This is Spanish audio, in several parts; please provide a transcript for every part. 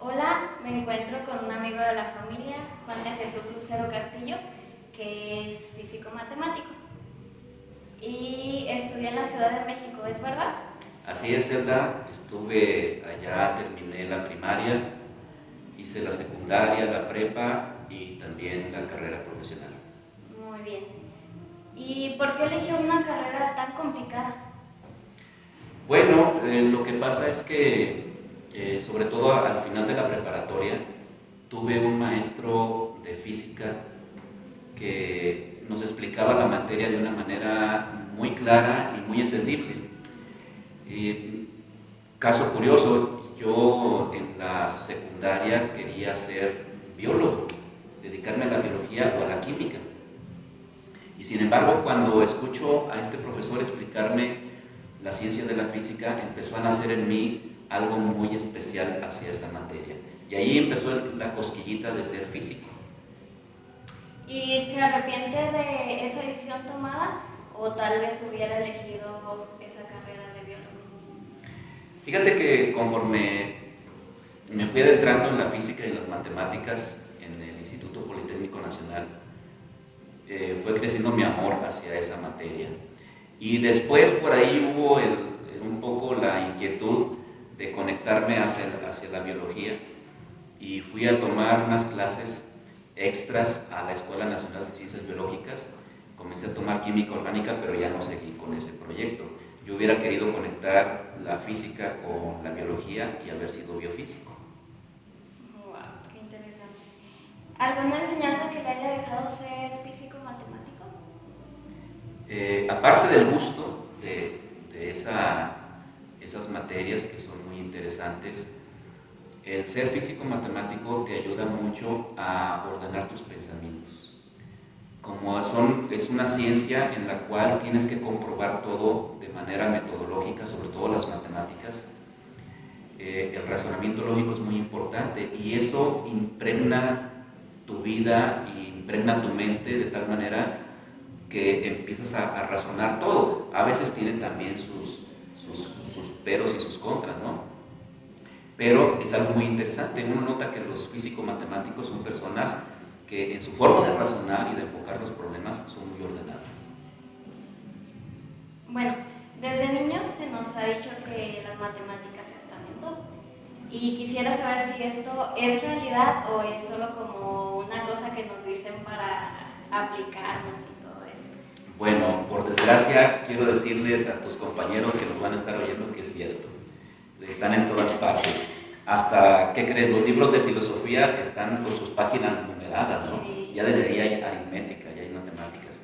Hola, me encuentro con un amigo de la familia, Juan de Jesús Lucero Castillo, que es físico matemático y estudia en la Ciudad de México, ¿es verdad? Así es, Zelda. Estuve allá, terminé la primaria, hice la secundaria, la prepa y también la carrera profesional. Muy bien. ¿Y por qué eligió una carrera tan complicada? Bueno, lo que pasa es que, sobre todo al final de la preparatoria, tuve un maestro de física que nos explicaba la materia de una manera muy clara y muy entendible. Eh, Caso curioso, yo en la secundaria quería ser biólogo, dedicarme a la biología o a la química. Y sin embargo, cuando escucho a este profesor explicarme la ciencia de la física, empezó a nacer en mí algo muy especial hacia esa materia. Y ahí empezó la cosquillita de ser físico. ¿Y se arrepiente de esa decisión tomada o tal vez hubiera elegido esa carrera de biólogo? Fíjate que conforme me fui adentrando en la física y las matemáticas en el Instituto Politécnico Nacional, fue creciendo mi amor hacia esa materia. Y después por ahí hubo un poco la inquietud de conectarme hacia la biología y fui a tomar unas clases extras a la Escuela Nacional de Ciencias Biológicas. Comencé a tomar química orgánica, pero ya no seguí con ese proyecto. Yo hubiera querido conectar la física con la biología y haber sido biofísico. Wow, qué interesante. ¿Alguna enseñanza que le haya dejado ser físico matemático? Aparte del gusto de esas materias que son muy interesantes, el ser físico matemático te ayuda mucho a ordenar tus pensamientos. Es una ciencia en la cual tienes que comprobar todo de manera metodológica, sobre todo las matemáticas, el razonamiento lógico es muy importante y eso impregna tu vida y impregna tu mente de tal manera que empiezas a razonar todo. A veces tiene también sus peros y sus contras, ¿no? Pero es algo muy interesante. Uno nota que los físico-matemáticos son personas que en su forma de razonar y de enfocar los problemas son muy ordenadas. Bueno, desde niños se nos ha dicho que las matemáticas están en todo. Y quisiera saber si esto es realidad o es solo como una cosa que nos dicen para aplicarnos y todo eso. Bueno, por desgracia, quiero decirles a tus compañeros que nos van a estar oyendo que es cierto. Están en todas partes. Hasta, ¿qué crees? Los libros de filosofía están con sus páginas numeradas, ¿no? Sí. Ya desde ahí hay aritmética, ya hay matemáticas.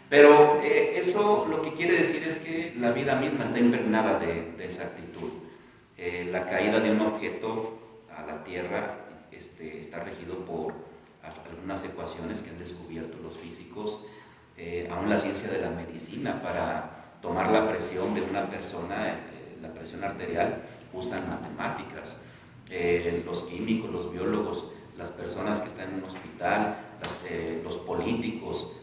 Pero eso lo que quiere decir es que la vida misma está impregnada de esa actitud. La caída de un objeto a la Tierra está regido por algunas ecuaciones que han descubierto los físicos, aún la ciencia de la medicina para tomar la presión de una persona, la presión arterial, usan matemáticas. Los químicos, los biólogos, las personas que están en un hospital, los políticos,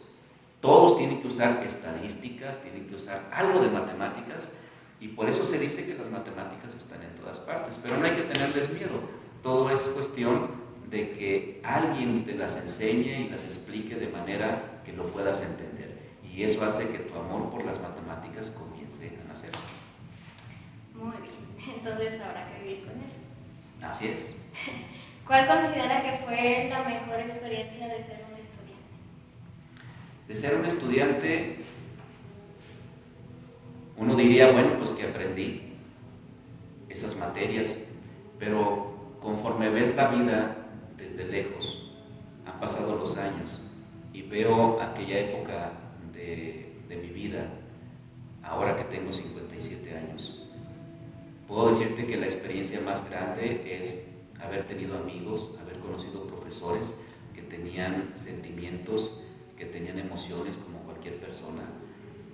todos tienen que usar estadísticas, tienen que usar algo de matemáticas y por eso se dice que las matemáticas están en todas partes, pero no hay que tenerles miedo. Todo es cuestión de que alguien te las enseñe y las explique de manera que lo puedas entender. Y eso hace que tu amor por las matemáticas comience a nacer. Muy bien, entonces habrá que vivir con eso. Así es. ¿Cuál considera que fue la mejor experiencia de ser un estudiante? De ser un estudiante, uno diría, bueno, pues que aprendí esas materias, pero conforme ves la vida desde lejos, han pasado los años y veo aquella época de mi vida, ahora que tengo 57 años, puedo decirte que la experiencia más grande es haber tenido amigos, haber conocido profesores que tenían sentimientos, que tenían emociones como cualquier persona,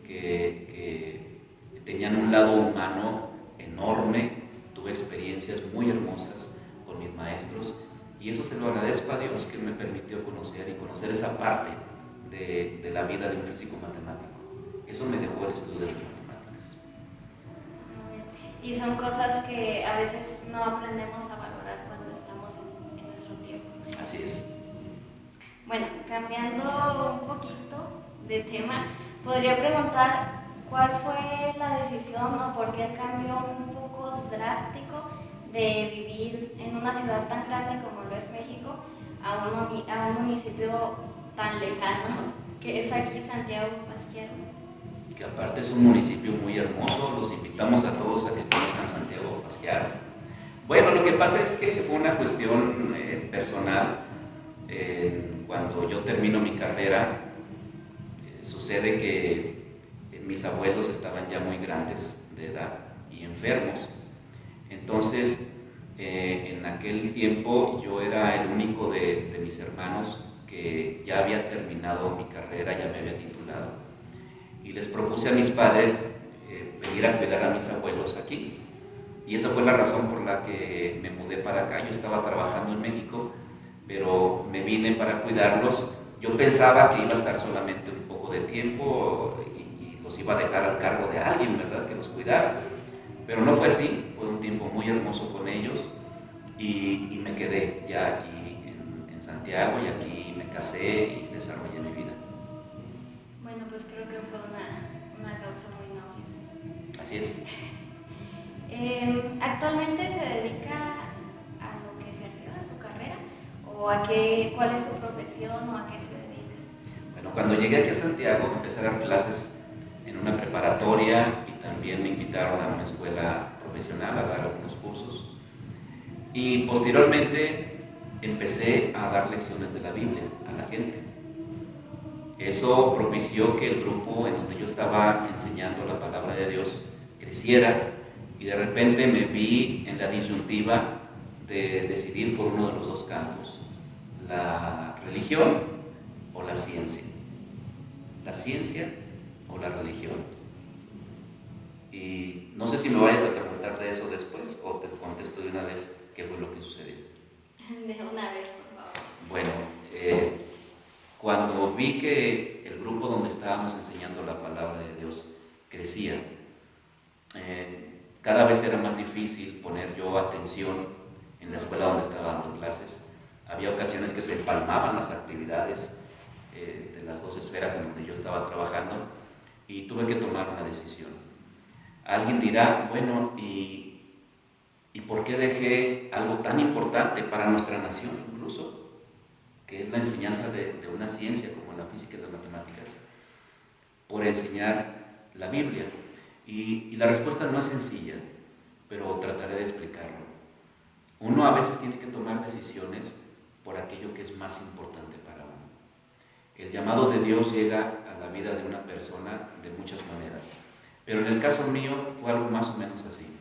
que tenían un lado humano enorme. Tuve experiencias muy hermosas con mis maestros y eso se lo agradezco a Dios que me permitió conocer esa parte de la vida de un físico matemático. Eso me dejó el estudio de las matemáticas. Y son cosas que a veces no aprendemos a valorar cuando estamos es. Bueno, cambiando un poquito de tema, podría preguntar cuál fue la decisión o por qué el cambio un poco drástico de vivir en una ciudad tan grande como lo es México a un municipio tan lejano que es aquí Santiago Pasquiero. Que aparte es un municipio muy hermoso, los invitamos a todos a que conozcan Santiago Pasquiaro. Bueno, lo que pasa es que fue una cuestión personal. Cuando yo termino mi carrera, sucede que mis abuelos estaban ya muy grandes de edad y enfermos. Entonces, en aquel tiempo yo era el único de mis hermanos que ya había terminado mi carrera, ya me había titulado. Y les propuse a mis padres venir a cuidar a mis abuelos aquí. Y esa fue la razón por la que me mudé para acá. Yo estaba trabajando en México, pero me vine para cuidarlos. Yo pensaba que iba a estar solamente un poco de tiempo y los iba a dejar al cargo de alguien, ¿verdad?, que los cuidara. Pero no fue así, fue un tiempo muy hermoso con ellos y me quedé ya aquí en Santiago y aquí me casé y desarrollé mi vida. Bueno, pues creo que fue una causa muy noble. Así es. ¿Actualmente se dedica a lo que ejerció, a su carrera? ¿O cuál es su profesión o a qué se dedica? Bueno, cuando llegué aquí a Santiago empecé a dar clases en una preparatoria y también me invitaron a una escuela profesional a dar algunos cursos. Y posteriormente empecé a dar lecciones de la Biblia a la gente. Eso propició que el grupo en donde yo estaba enseñando la palabra de Dios creciera y de repente me vi en la disyuntiva de decidir por uno de los dos campos, la religión o la ciencia. La ciencia o la religión. Y no sé si me vayas a preguntar de eso después o te contesto de una vez qué fue lo que sucedió. De una vez, por favor. Bueno, cuando vi que el grupo donde estábamos enseñando la palabra de Dios crecía, cada vez era más difícil poner yo atención en la escuela donde estaba dando clases. Había ocasiones que se empalmaban las actividades de las dos esferas en donde yo estaba trabajando y tuve que tomar una decisión. Alguien dirá, bueno, ¿y por qué dejé algo tan importante para nuestra nación incluso, que es la enseñanza de una ciencia como la física y las matemáticas, por enseñar la Biblia? Y la respuesta no es sencilla, pero trataré de explicarlo. Uno a veces tiene que tomar decisiones por aquello que es más importante para uno. El llamado de Dios llega a la vida de una persona de muchas maneras, pero en el caso mío fue algo más o menos así.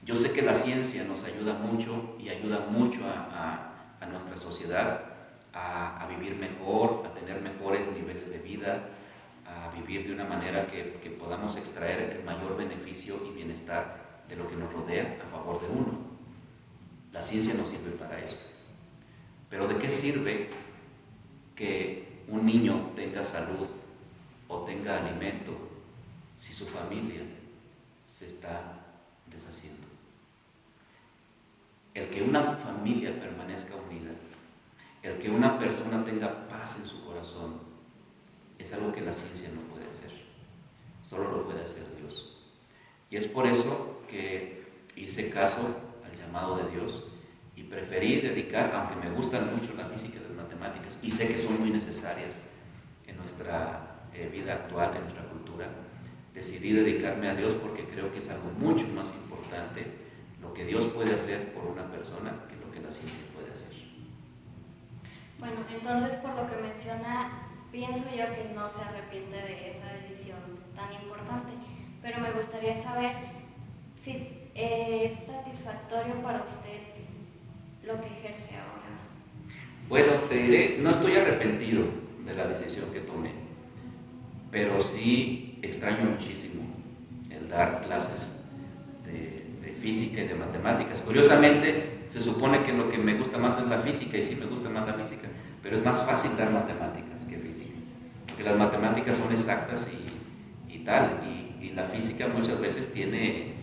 Yo sé que la ciencia nos ayuda mucho y ayuda mucho a nuestra sociedad a vivir mejor, a tener mejores niveles de vida, a vivir de una manera que podamos extraer el mayor beneficio y bienestar de lo que nos rodea a favor de uno. La ciencia nos sirve para eso. Pero ¿de qué sirve que un niño tenga salud o tenga alimento si su familia se está deshaciendo? El que una familia permanezca unida, el que una persona tenga paz en su corazón, es algo que la ciencia no puede hacer, solo lo puede hacer Dios. Y es por eso que hice caso al llamado de Dios y preferí dedicar, aunque me gustan mucho la física y las matemáticas, y sé que son muy necesarias en nuestra vida actual, en nuestra cultura, decidí dedicarme a Dios porque creo que es algo mucho más importante lo que Dios puede hacer por una persona que lo que la ciencia puede hacer. Bueno, entonces por lo que menciona, pienso yo que no se arrepiente de esa decisión tan importante, pero me gustaría saber si es satisfactorio para usted lo que ejerce ahora. Bueno, te diré, no estoy arrepentido de la decisión que tomé, pero sí extraño muchísimo el dar clases de física y de matemáticas. Curiosamente, se supone que lo que me gusta más es la física, y sí me gusta más la física, pero es más fácil dar matemáticas que física, porque las matemáticas son exactas y tal, y la física muchas veces tiene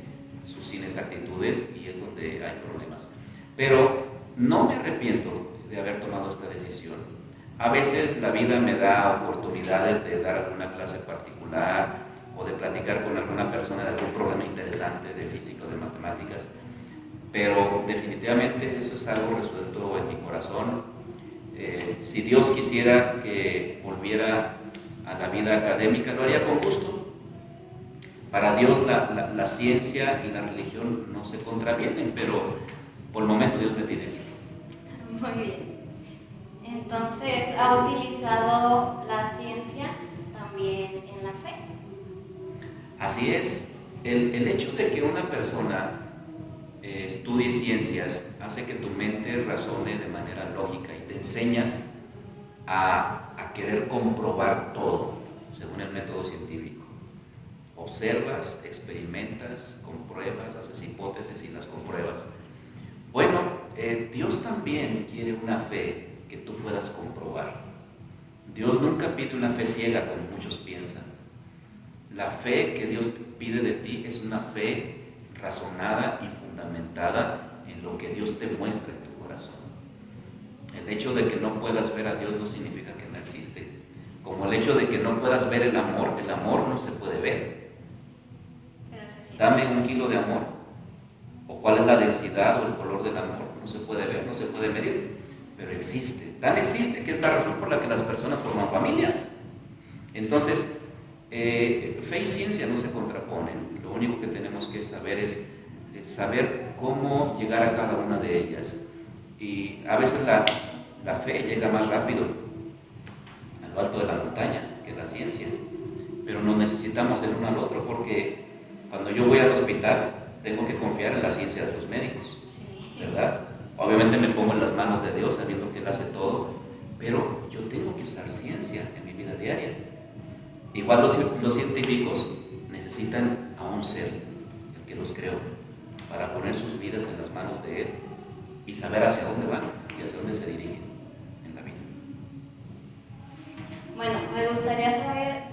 sus inexactitudes y es donde hay problemas. Pero no me arrepiento de haber tomado esta decisión. A veces la vida me da oportunidades de dar alguna clase particular o de platicar con alguna persona de algún problema interesante de física o de matemáticas, pero definitivamente eso es algo resuelto en mi corazón. Si Dios quisiera que volviera a la vida académica, lo haría con gusto. Para Dios la ciencia y la religión no se contravienen, pero por el momento Dios me tiene aquí. Muy bien. Entonces, ¿ha utilizado la ciencia también en la fe? Así es. El hecho de que una persona estudie ciencias hace que tu mente razone de manera lógica y te enseñas a querer comprobar todo según el método científico. Observas, experimentas, compruebas, haces hipótesis y las compruebas. Bueno, Dios también quiere una fe que tú puedas comprobar. Dios nunca pide una fe ciega como muchos piensan. La fe que Dios pide de ti es una fe razonada y fundamentada en lo que Dios te muestra en tu corazón. El hecho de que no puedas ver a Dios no significa que no existe. Como el hecho de que no puedas ver el amor no se puede ver. Dame 1 kilo de amor, o cuál es la densidad o el color del amor, no se puede ver, no se puede medir, pero existe. Tan existe que es la razón por la que las personas forman familias. Entonces, fe y ciencia no se contraponen. Lo único que tenemos que saber es saber cómo llegar a cada una de ellas. Y a veces la fe llega más rápido a lo alto de la montaña que la ciencia, pero nos necesitamos el uno al otro, porque cuando yo voy al hospital tengo que confiar en la ciencia de los médicos, ¿verdad? Obviamente me pongo en las manos de Dios sabiendo que Él hace todo, pero yo tengo que usar ciencia en mi vida diaria. Igual los científicos necesitan a un ser, el que los creó, para poner sus vidas en las manos de Él y saber hacia dónde van y hacia dónde se dirigen en la vida. Bueno, me gustaría saber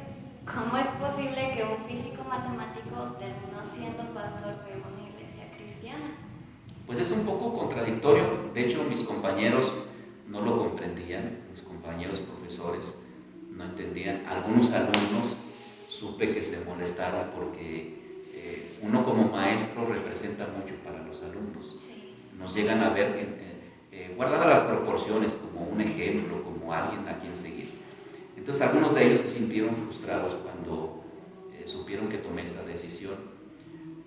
cómo es posible que un físico matemático terminó siendo pastor de una iglesia cristiana. Pues es un poco contradictorio. De hecho, mis compañeros no lo comprendían, mis compañeros profesores no entendían. Algunos alumnos supe que se molestaron porque uno como maestro representa mucho para los alumnos. Sí. Nos llegan a ver, guardadas las proporciones, como un ejemplo, como alguien a quien seguir. Entonces algunos de ellos se sintieron frustrados cuando supieron que tomé esta decisión.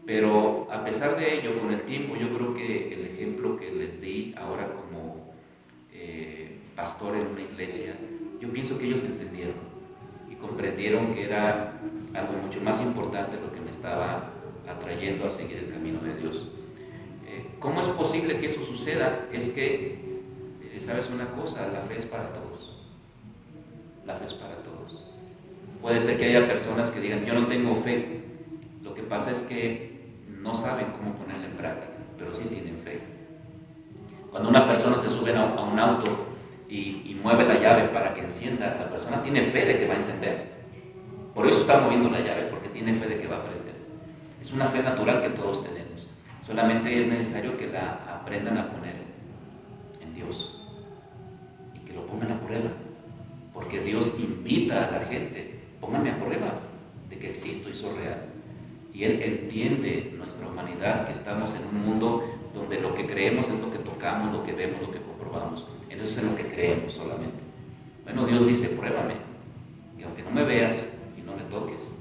Pero a pesar de ello, con el tiempo, yo creo que el ejemplo que les di ahora como pastor en una iglesia, yo pienso que ellos entendieron y comprendieron que era algo mucho más importante lo que me estaba atrayendo a seguir el camino de Dios. ¿Cómo es posible que eso suceda? Es que, ¿sabes una cosa? La fe es para todos. La fe es para todos. Puede ser que haya personas que digan, yo no tengo fe. Lo que pasa es que no saben cómo ponerla en práctica, pero sí tienen fe. Cuando una persona se sube a un auto y mueve la llave para que encienda, la persona tiene fe de que va a encender. Por eso está moviendo la llave, porque tiene fe de que va a prender. Es una fe natural que todos tenemos. Solamente es necesario que la aprendan a poner en Dios y que lo pongan a prueba, porque Dios invita a la gente, pónganme a prueba de que existo y soy real. Y Él entiende nuestra humanidad, que estamos en un mundo donde lo que creemos es lo que tocamos, lo que vemos, lo que comprobamos. Entonces es en lo que creemos solamente. Bueno, Dios dice, pruébame, y aunque no me veas y no me toques,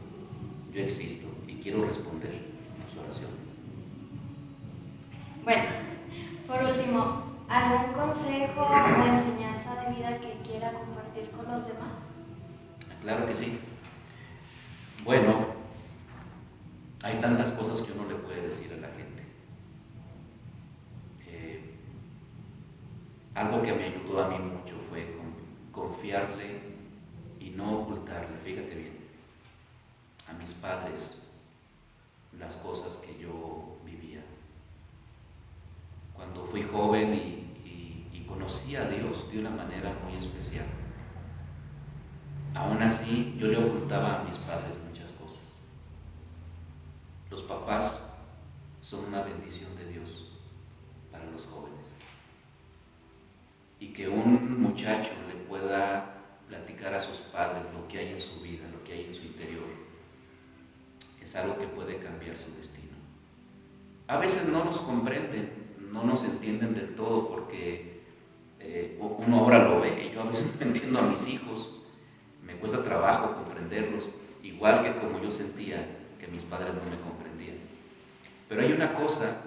yo existo y quiero responder a tus oraciones. Bueno, por último, ¿algún consejo o enseñanza de vida que quiera compartir con los demás? Claro que sí. Bueno, hay tantas cosas que uno le puede decir a la gente. Algo que me ayudó a mí mucho fue confiarle y no ocultarle, fíjate bien, a mis padres las cosas que yo vivía. Cuando fui joven y conocí a Dios de una manera muy especial, aún así yo le ocultaba a mis padres muchas cosas. Los papás son una bendición de Dios para los jóvenes. y que un muchacho le pueda platicar a sus padres lo que hay en su vida, lo que hay en su interior, es algo que puede cambiar su destino. A veces no nos comprenden, no nos entienden del todo porque uno ahora lo ve, y yo a veces no entiendo a mis hijos, me cuesta trabajo comprenderlos, igual que como yo sentía que mis padres no me comprendían. Pero hay una cosa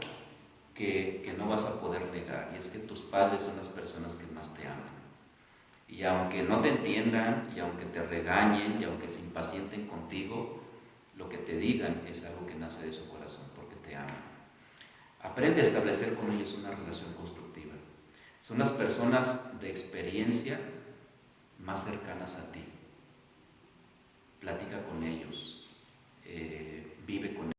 que no vas a poder negar, y es que tus padres son las personas que más te aman. Y aunque no te entiendan, y aunque te regañen, y aunque se impacienten contigo, lo que te digan es algo que nace de su corazón, porque te aman. Aprende a establecer con ellos una relación constructiva. Son las personas de experiencia más cercanas a ti. Platica con ellos, vive con ellos.